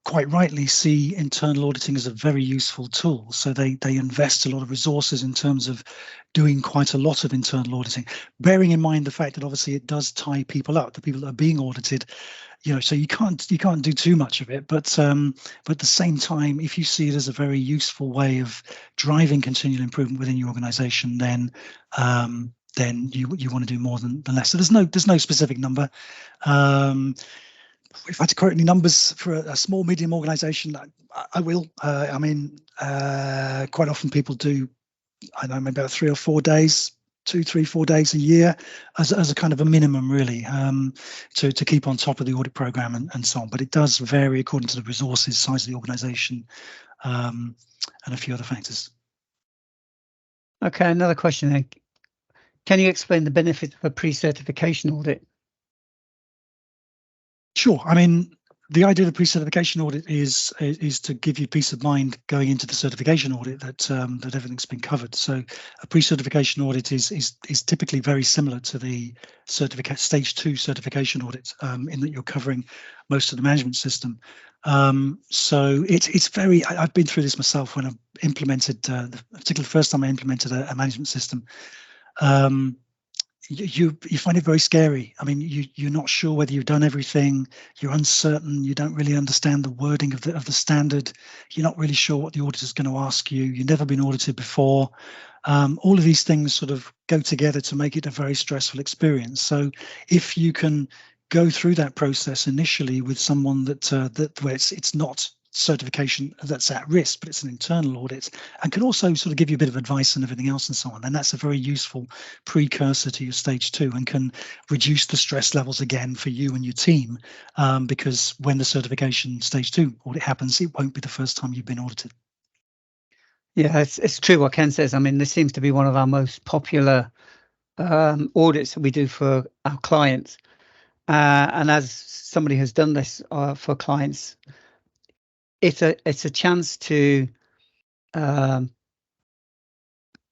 S1: quite rightly see internal auditing as a very useful tool. So they invest a lot of resources in terms of doing quite a lot of internal auditing, bearing in mind the fact that obviously it does tie people up, the people that are being audited, so you can't do too much of it. But at the same time, if you see it as a very useful way of driving continual improvement within your organization, then then you want to do more than less. So there's no specific number. If I had to quote any numbers for a small medium organization, I will. I mean, quite often people do, I don't know, maybe about 3 or 4 days, 2, 3, 4 days a year as a kind of a minimum, really, to keep on top of the audit program and so on. But it does vary according to the resources, size of the organization, and a few other factors.
S2: Okay, another question then. Can you explain the benefit of a pre-certification audit?
S1: Sure. I mean, the idea of the pre-certification audit is to give you peace of mind going into the certification audit that that everything's been covered. So a pre-certification audit is typically very similar to the stage 2 certification audit, in that you're covering most of the management system. So it's very. I've been through this myself when I've implemented, particularly the first time I implemented a management system. You find it very scary. I mean, you're not sure whether you've done everything. You're uncertain. You don't really understand the wording of the standard. You're not really sure what the auditor's going to ask you. You've never been audited before. All of these things sort of go together to make it a very stressful experience. So if you can go through that process initially with someone that where it's not certification that's at risk, but it's an internal audit, and can also sort of give you a bit of advice and everything else and so on. And that's a very useful precursor to your stage 2 and can reduce the stress levels again for you and your team, because when the certification stage 2 audit happens, it won't be the first time you've been audited.
S2: Yeah, it's true what Ken says. I mean, this seems to be one of our most popular audits that we do for our clients. And as somebody who's done this for clients, it's a chance to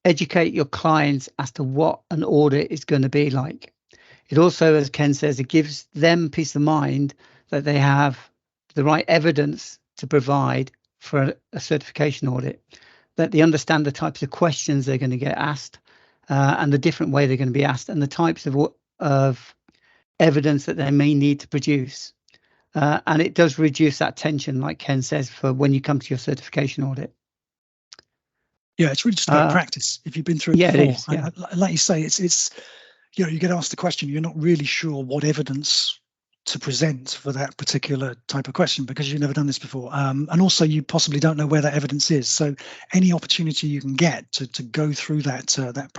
S2: educate your clients as to what an audit is going to be like. It also, as Ken says, it gives them peace of mind that they have the right evidence to provide for a certification audit, that they understand the types of questions they're going to get asked, and the different way they're going to be asked, and the types of evidence that they may need to produce. And it does reduce that tension, like Ken says, for when you come to your certification audit.
S1: Yeah, it's really just about practice. If you've been through it before,
S2: it is, yeah.
S1: Like you say, it's you get asked the question, you're not really sure what evidence to present for that particular type of question because you've never done this before, and also you possibly don't know where that evidence is. So any opportunity you can get to go through that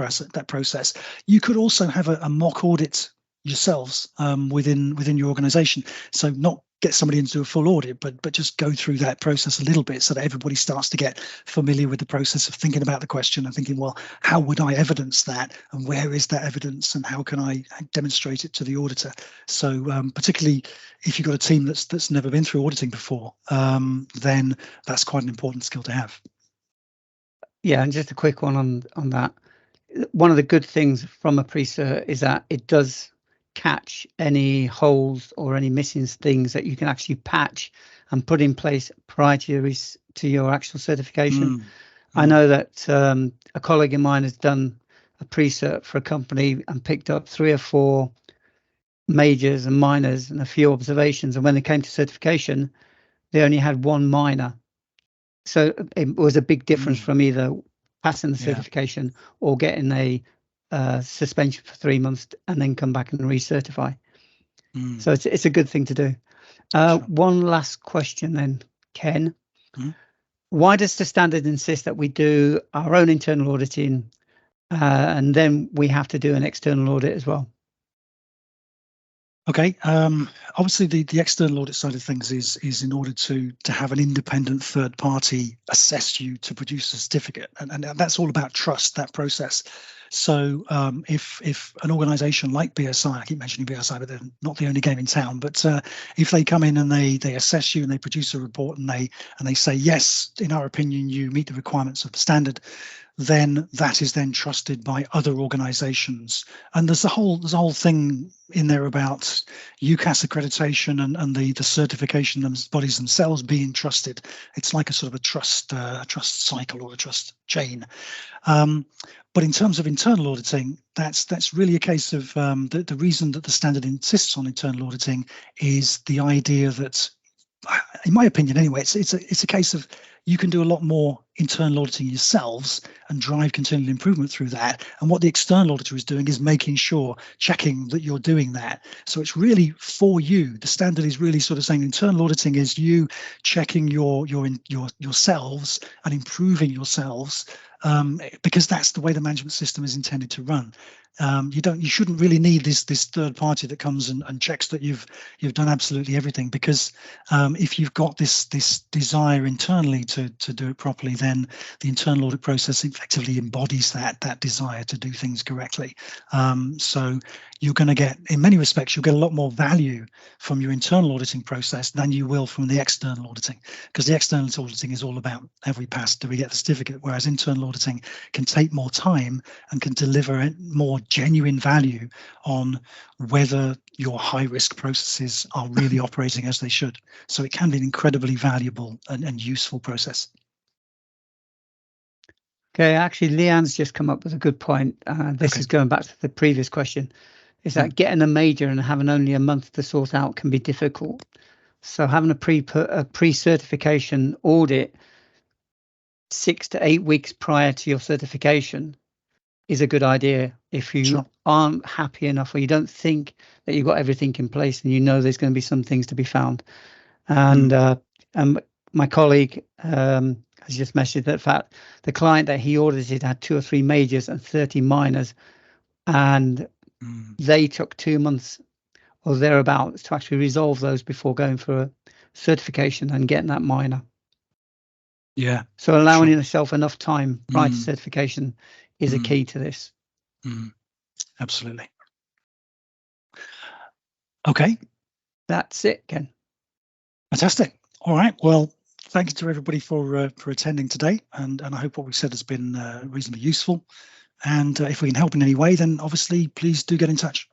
S1: process. You could also have a mock audit yourselves within your organization. So not get somebody into a full audit, but just go through that process a little bit so that everybody starts to get familiar with the process of thinking about the question and thinking, well, how would I evidence that, and where is that evidence, and how can I demonstrate it to the auditor? So particularly if you've got a team that's never been through auditing before, then that's quite an important skill to have.
S2: Yeah, and just a quick one on that. One of the good things from a pre-cert is that it does catch any holes or any missing things that you can actually patch and put in place prior to your actual certification. I know that a colleague of mine has done a pre-cert for a company and picked up 3 or 4 majors and minors and a few observations, and when they came to certification they only had 1 minor. So it was a big difference from either passing the certification or getting a suspension for 3 months and then come back and recertify. So it's a good thing to do. Sure. One last question then, Ken. Why does the standard insist that we do our own internal auditing and then we have to do an external audit as well?
S1: Okay, obviously the external audit side of things is in order to have an independent third party assess you to produce a certificate, and that's all about trust, that process. So if an organisation like BSI, I keep mentioning BSI, but they're not the only game in town, but if they come in and they assess you and they produce a report and they say, yes, in our opinion, you meet the requirements of the standard, then that is then trusted by other organisations. And there's a whole thing in there about UCAS accreditation and the certification bodies themselves being trusted. It's like a sort of a trust cycle or a trust chain. But in terms of internal auditing, that's really a case of the reason that the standard insists on internal auditing is the idea that, in my opinion anyway, it's a case of you can do a lot more internal auditing yourselves and drive continual improvement through that. And what the external auditor is doing is making sure, checking that you're doing that. So it's really for you. The standard is really sort of saying internal auditing is you checking yourselves and improving yourselves, because that's the way the management system is intended to run. You shouldn't really need this third party that comes and checks that you've done absolutely everything, because if you've got this desire internally to do it properly, then the internal audit process effectively embodies that desire to do things correctly. So you're going to get, in many respects, you'll get a lot more value from your internal auditing process than you will from the external auditing, because the external auditing is all about have we passed, do we get the certificate, whereas internal auditing can take more time and can deliver more genuine value on whether your high-risk processes are really operating as they should. So it can be an incredibly valuable and useful process.
S2: Okay, actually, Leanne's just come up with a good point. This is going back to the previous question, is that getting a major and having only a month to sort out can be difficult. So having a pre-certification audit 6 to 8 weeks prior to your certification is a good idea. If you aren't happy enough, or you don't think that you've got everything in place, and you know there's going to be some things to be found. And my colleague has just messaged that fact the client that he audited had 2 or 3 majors and 30 minors, and they took 2 months or thereabouts to actually resolve those before going for a certification and getting that minor.
S1: Yeah.
S2: So allowing yourself enough time prior to certification is a key to this.
S1: Absolutely. Okay.
S2: That's it, Ken.
S1: Fantastic. All right. Well, thank you to everybody for attending today, and I hope what we've said has been reasonably useful. And if we can help in any way, then obviously please do get in touch.